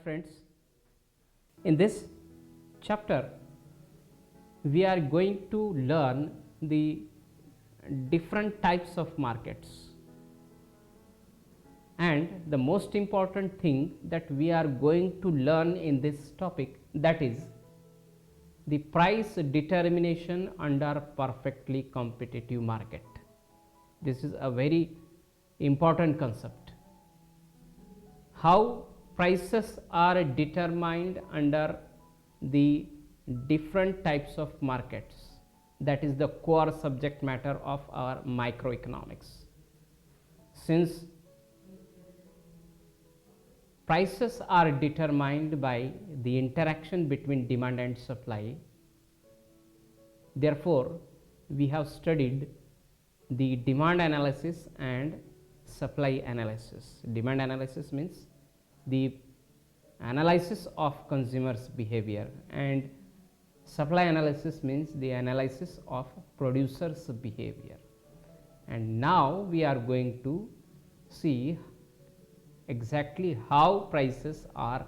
friends, in this chapter we are going to learn the different types of markets, and the most important thing that we are going to learn in this topic, that is the price determination under perfectly competitive market. This is a very important concept. How prices are determined under the different types of markets, that is the core subject matter of our microeconomics. Since prices are determined by the interaction between demand and supply, therefore we have studied the demand analysis and supply analysis. Demand analysis means the analysis of consumers behavior, and supply analysis means the analysis of producers behavior. And now we are going to see exactly how prices are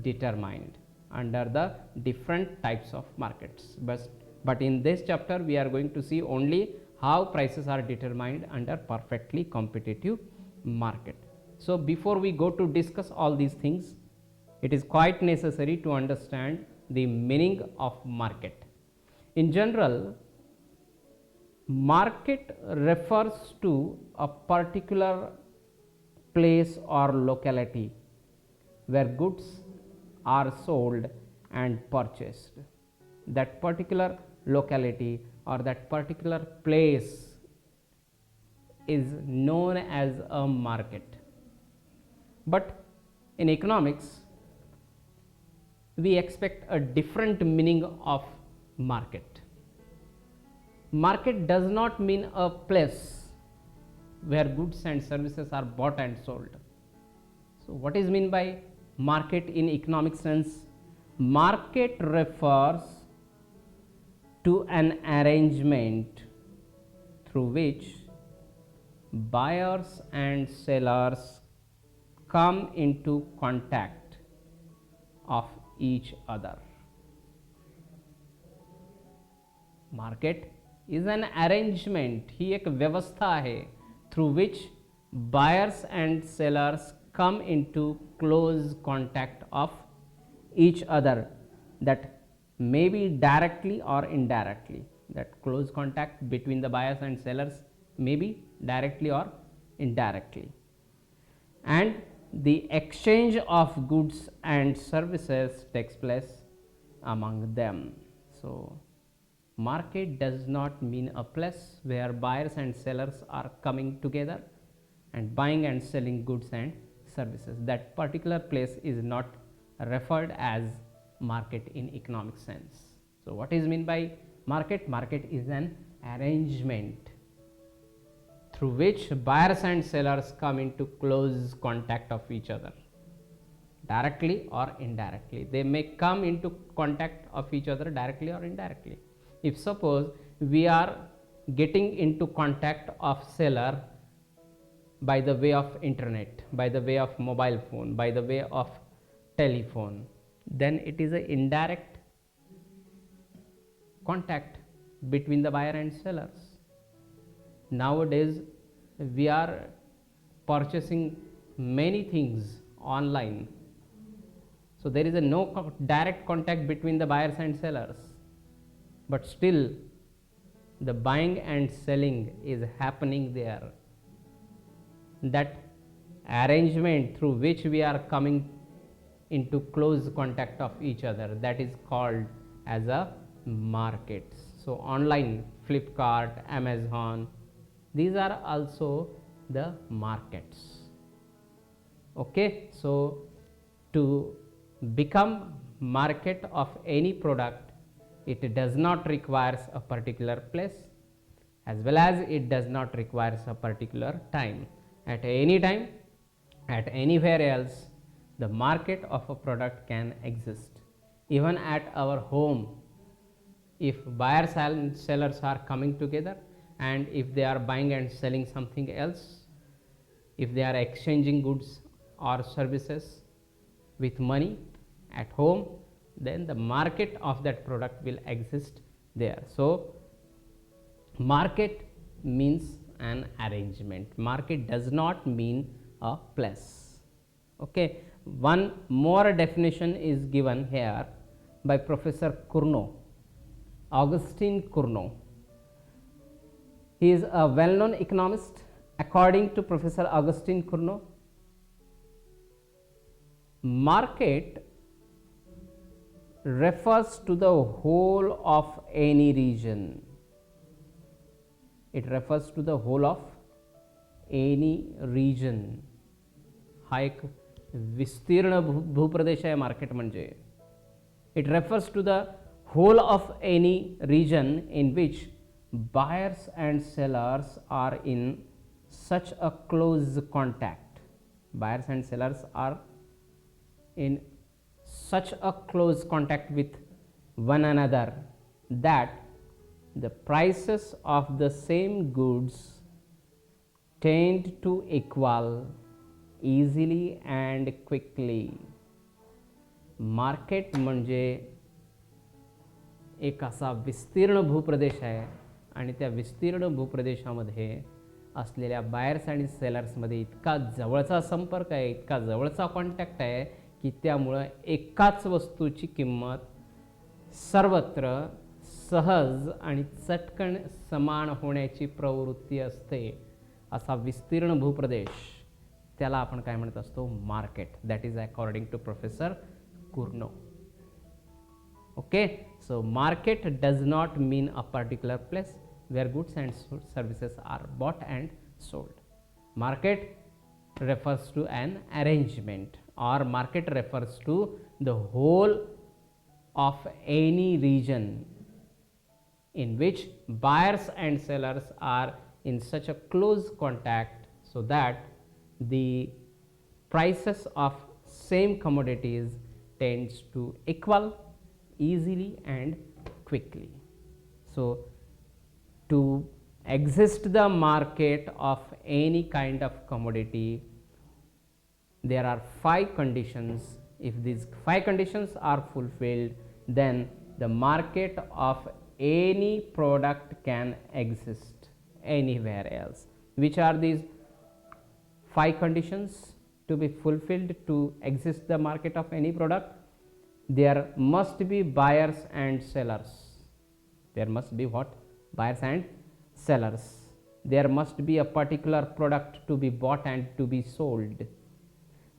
determined under the different types of markets, but in this chapter we are going to see only how prices are determined under perfectly competitive market. So before we go to discuss all these things, it is quite necessary to understand the meaning of market. In general, market refers to a particular place or locality where goods are sold and purchased. That particular locality or that particular place is known as a market. But in economics, we expect a different meaning of market. Market does not mean a place where goods and services are bought and sold. So what is meant by market in economic sense? Market refers to an arrangement through which buyers and sellers come into contact of each other. Market is an arrangement, ही एक व्यवस्था है through which buyers and sellers come into close contact of each other, that may be directly or indirectly. That close contact between the buyers and sellers may be directly or indirectly, and the exchange of goods and services takes place among them. So market does not mean a place where buyers and sellers are coming together and buying and selling goods and services. That particular place is not referred as market in economic sense. So what is meant by market? Market is an arrangement through which buyers and sellers come into close contact of each other, directly or indirectly. They may come into contact of each other directly or indirectly. If suppose we are getting into contact of seller by the way of internet, by the way of mobile phone, by the way of telephone, then it is an indirect contact between the buyer and sellers. Nowadays we are purchasing many things online, so there is no direct contact between the buyers and sellers, but still the buying and selling is happening there. That arrangement through which we are coming into close contact of each other, that is called as a market. So online, Flipkart, Amazon, these are also the markets. Okay, so to become market of any product, it does not require a particular place, as well as it does not require a particular time. At any time, at anywhere else, the market of a product can exist. Even at our home, if buyers and sellers are coming together, and if they are buying and selling something else, if they are exchanging goods or services, with money at home, then the market of that product will exist there. So market means an arrangement. Market does not mean a place. Okay, one more definition is given here by Professor Cournot, Augustin Cournot. He is a well-known economist. According to Professor Augustin Cournot, market refers to the whole of any region. It refers to the whole of any region. हा एक विस्तीर्ण भूप्रदेश आहे market म्हणजे. It refers to the whole of any region in which buyers and sellers are in such a close contact. Buyers and sellers are in such a close contact with one another that the prices of the same goods tend to equal easily and quickly. Market म्हणजे एक असा विस्तीर्ण भूप्रदेश आहे आणि त्या विस्तीर्ण भूप्रदेशामध्ये असलेल्या बायर्स आणि सेलर्समध्ये इतका जवळचा संपर्क आहे, इतका जवळचा कॉन्टॅक्ट आहे की त्यामुळं एकाच वस्तूची किंमत सर्वत्र सहज आणि चटकन समान होण्याची प्रवृत्ती असते. असा विस्तीर्ण भूप्रदेश त्याला आपण काय म्हणत असतो? Market. That is according to professor Cournot. Okay, so market does not mean a particular place where goods and services are bought and sold. Market refers to an arrangement, or market refers to the whole of any region in which buyers and sellers are in such a close contact so that the prices of same commodities tends to equal easily and quickly. So to exist the market of any kind of commodity, there are 5 conditions. If these 5 conditions are fulfilled, then the market of any product can exist anywhere else. Which are these 5 conditions to be fulfilled to exist the market of any product? There must be buyers and sellers. There must be what? Buyers and sellers. There must be a particular product to be bought and to be sold.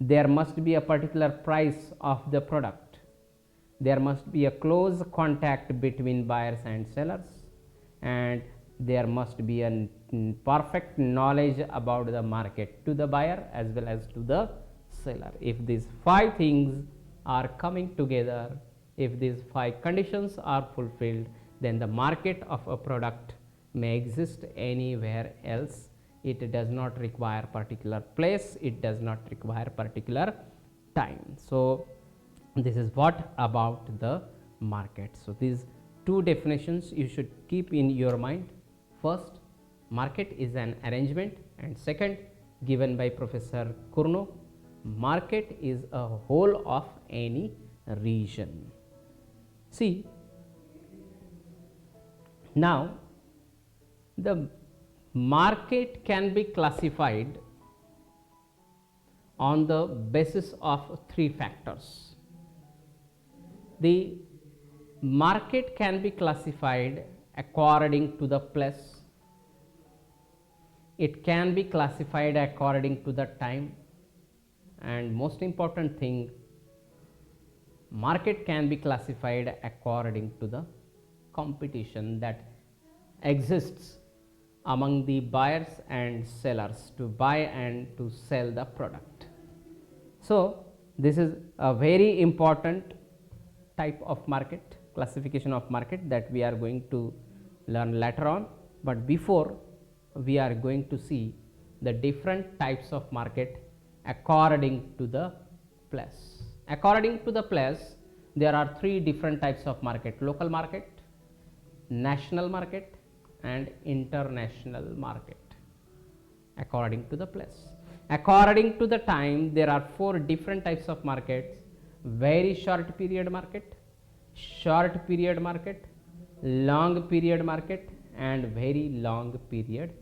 There must be a particular price of the product. There must be a close contact between buyers and sellers, and there must be a perfect knowledge about the market to the buyer as well as to the seller. If these 5 things are coming together, if these 5 conditions are fulfilled, then the market of a product may exist anywhere else. It does not require particular place, it does not require particular time. So this is what about the market. So these 2 definitions you should keep in your mind. First, market is an arrangement, and second, given by Professor Cournot, market is a whole of any region. See, now the market can be classified on the basis of 3 factors. The market can be classified according to the place. It can be classified according to the time, and most important thing, market can be classified according to the competition that exists among the buyers and sellers to buy and to sell the product. So this is a very important type of market, classification of market, that we are going to learn later on. But before, we are going to see the different types of market according to the place. According to the place, there are 3 different types of market: local market, national market, and international market. According to the place. According to the time, there are 4 different types of markets: very short period market, short period market, long period market, and very long period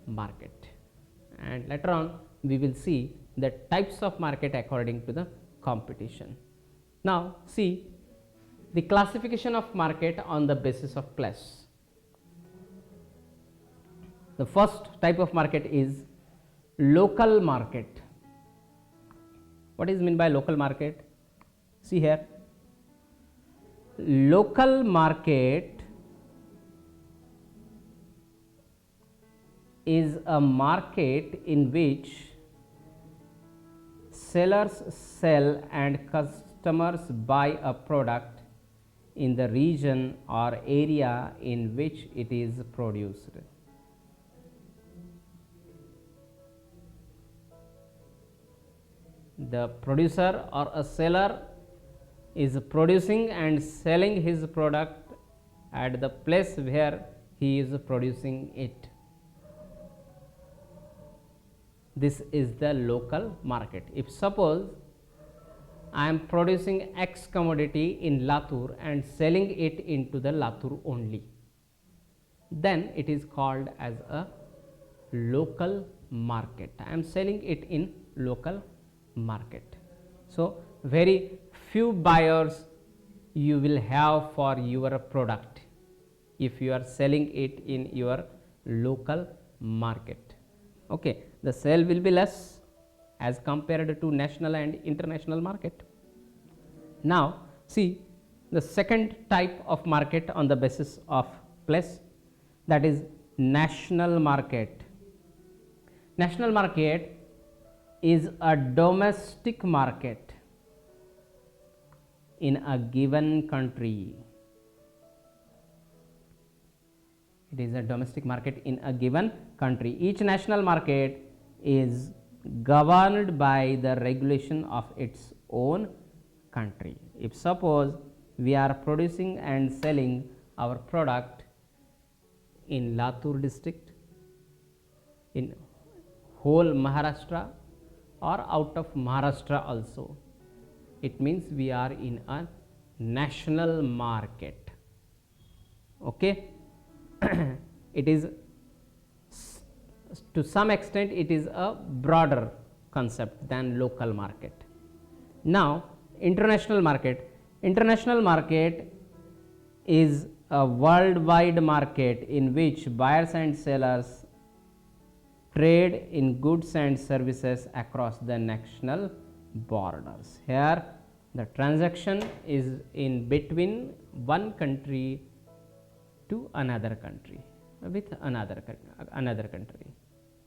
market. And later on we will see the types of market according to the competition. Now see the classification of market on the basis of place. The first type of market is local market. What is meant by local market? See here, local market is a market in which sellers sell and customers buy a product in the region or area in which it is produced. The producer or a seller is producing and selling his product at the place where he is producing it. This is the local market. If suppose I am producing X commodity in Latur and selling it into the Latur only, then it is called as a local market. I am selling it in local market. So very few buyers you will have for your product if you are selling it in your local market. Okay, the sale will be less as compared to national and international market. Now see the second type of market on the basis of place, that is national market. National market is a domestic market in a given country. It is a domestic market in a given country. Each national market is governed by the regulation of its own country. If suppose we are producing and selling our product in Latur district, in whole Maharashtra or out of Maharashtra also, it means we are in a national market. Okay. It is to some extent it is a broader concept than local market. Now international market. International market is a worldwide market in which buyers and sellers trade in goods and services across the national borders. Here the transaction is in between one country to another country with another country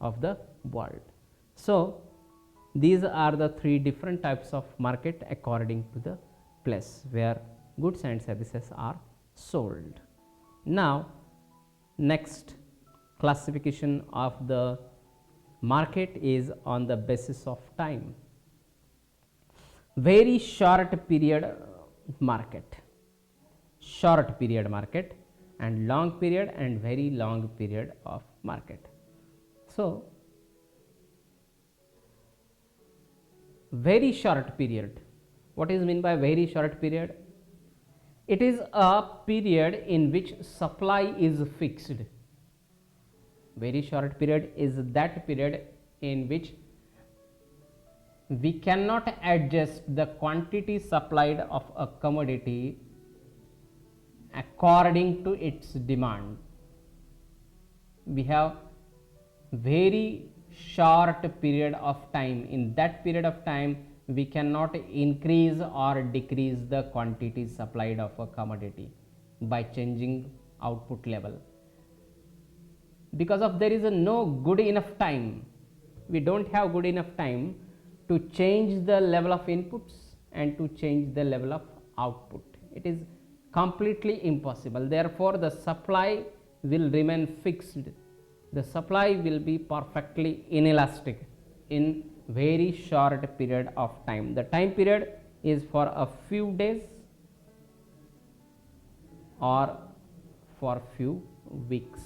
of the world. So these are the three different types of market according to the place where goods and services are sold. Now next classification of the market is on the basis of time. Very short period market, short period market, and long period and very long period of market. So very short period, what is meant by very short period? It is a period in which supply is fixed. Very short period is that period in which we cannot adjust the quantity supplied of a commodity according to its demand. We have very short period of time. In that period of time we cannot increase or decrease the quantity supplied of a commodity by changing output level, because of there is a no good enough time. We don't have good enough time to change the level of inputs and to change the level of output. It is completely impossible. Therefore the supply will remain fixed. The supply will be perfectly inelastic in very short period of time. The time period is for a few days or for few weeks,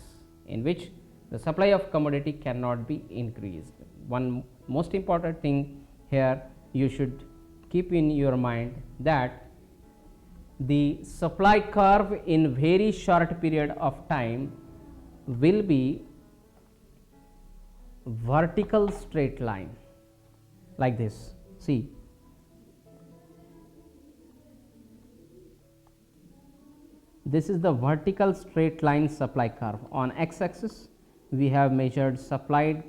in which the supply of commodity cannot be increased. One most important thing here you should keep in your mind that the supply curve in very short period of time will be vertical straight line like this. See, this is the vertical straight line supply curve. On x axis we have measured supplied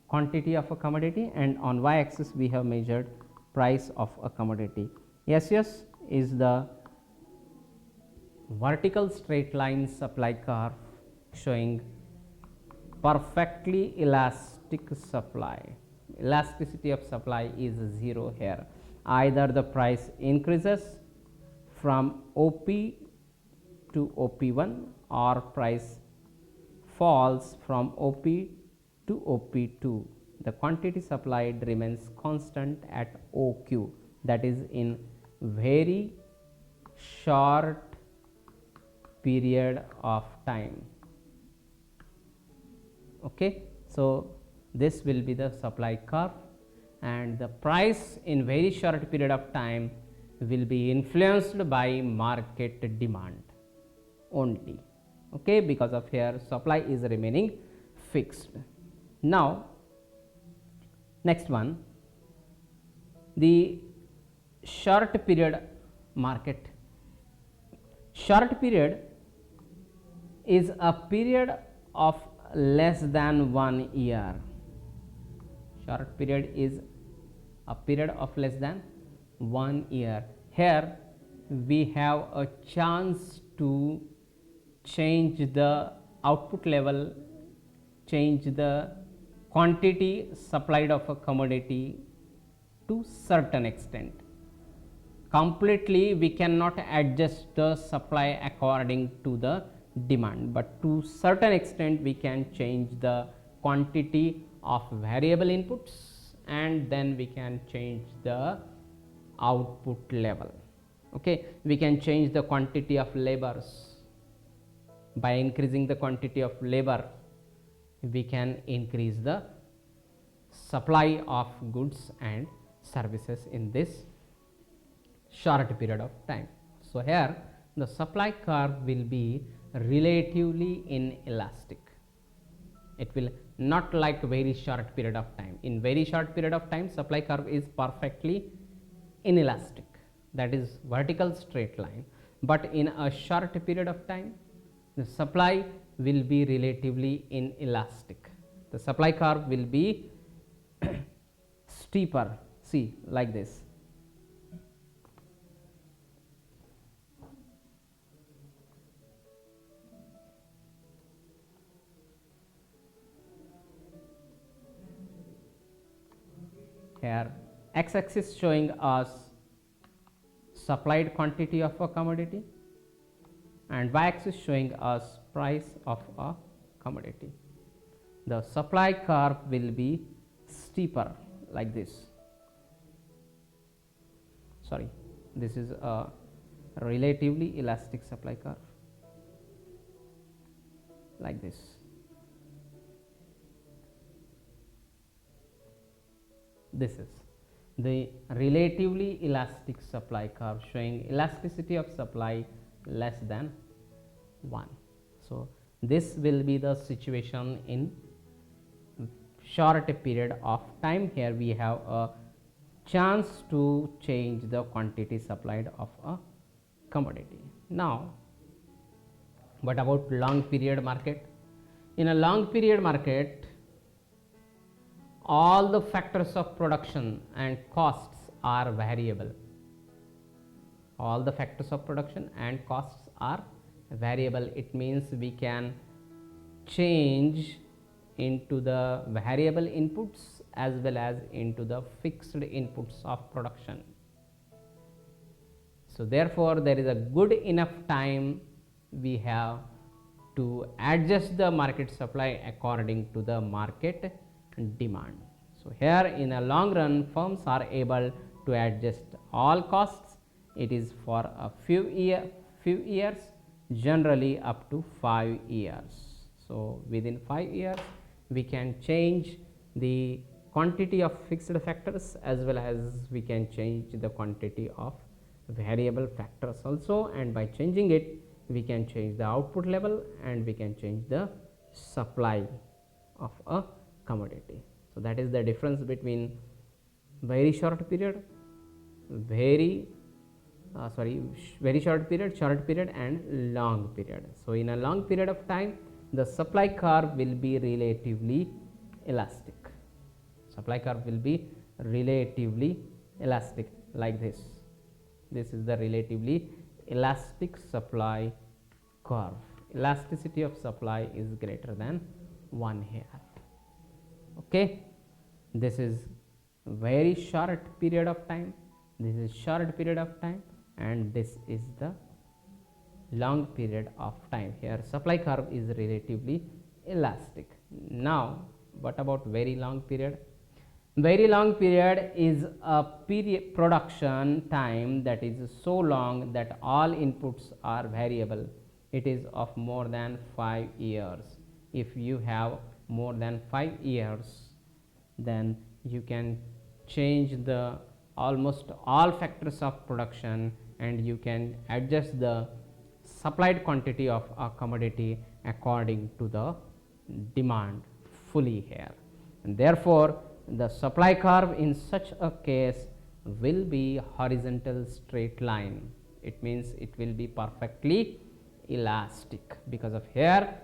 quantity of a commodity, and on y axis we have measured price of a commodity. SS is the vertical straight line supply curve showing perfectly elastic supply. Elasticity of supply is 0 here. Either the price increases from OP to OP1 or price falls from OP to OP2. The quantity supplied remains constant at OQ, that is in very short period of time. Okay. So, this will be the supply curve, and the price in very short period of time will be influenced by market demand only, okay, because of here supply is remaining fixed. Now, next one, the short period market. Short period is a period of less than 1 year. Short period is a period of less than 1 year. Here we have a chance to change the output level, change the quantity supplied of a commodity to certain extent. Completely we cannot adjust the supply according to the demand, but to certain extent we can change the quantity of variable inputs, and then we can change the output level. Okay, we can change the quantity of labors. By increasing the quantity of labor, we can increase the supply of goods and services in this short period of time. So, here the supply curve will be relatively inelastic. It will not like very short period of time. In very short period of time, supply curve is perfectly inelastic, that is vertical straight line, but in a short period of time the supply will be relatively inelastic. The supply curve will be steeper, see, like this. Here x axis showing us supplied quantity of a commodity, and y axis showing us price of a commodity. The supply curve will be steeper like this. Sorry, this is a relatively elastic supply curve like this. This is the relatively elastic supply curve showing elasticity of supply less than 1. So, this will be the situation in short period of time. Here we have a chance to change the quantity supplied of a commodity. Now, what about long period market? In a long period market, all the factors of production and costs are variable. All the factors of production and costs are variable. It means we can change into the variable inputs as well as into the fixed inputs of production. So, therefore, there is a good enough time we have to adjust the market supply according to the market demand. So, here in a long run firms are able to adjust all costs. It is for a few years, generally up to 5 years. So, within 5 years we can change the quantity of fixed factors as well as we can change the quantity of variable factors also, and by changing it we can change the output level and we can change the supply of a commodity. So that is the difference between very short period, very short period and long period. So in a long period of time the supply curve will be relatively elastic. Supply curve will be relatively elastic like this. This is the relatively elastic supply curve. Elasticity of supply is greater than 1 here. Okay, this is very short period of time, this is short period of time, and this is the long period of time. Here supply curve is relatively elastic. Now what about very long period? Very long period is a period production time that is so long that all inputs are variable. It is of more than 5 years. If you have more than 5 years, then you can change the almost all factors of production and you can adjust the supplied quantity of a commodity according to the demand fully here, and therefore the supply curve in such a case will be horizontal straight line. It means it will be perfectly elastic, because of here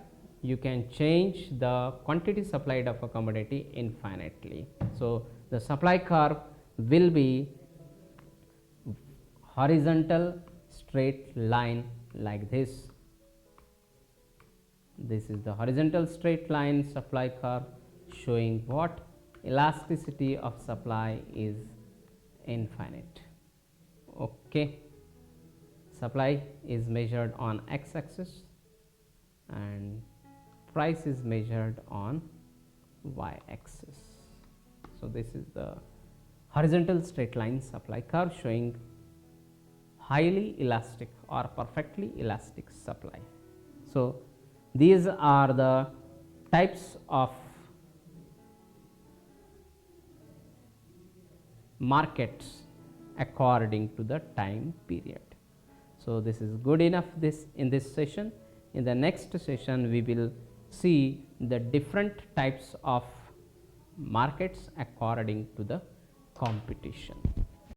you can change the quantity supplied of a commodity infinitely. So the supply curve will be horizontal straight line like this. This is the horizontal straight line supply curve showing what? Elasticity of supply is infinite. Okay, supply is measured on x axis and price is measured on y axis. So this is the horizontal straight line supply curve showing highly elastic or perfectly elastic supply. So these are the types of markets according to the time period. So this is good enough in this session. In the next session we will see the different types of markets according to the competition.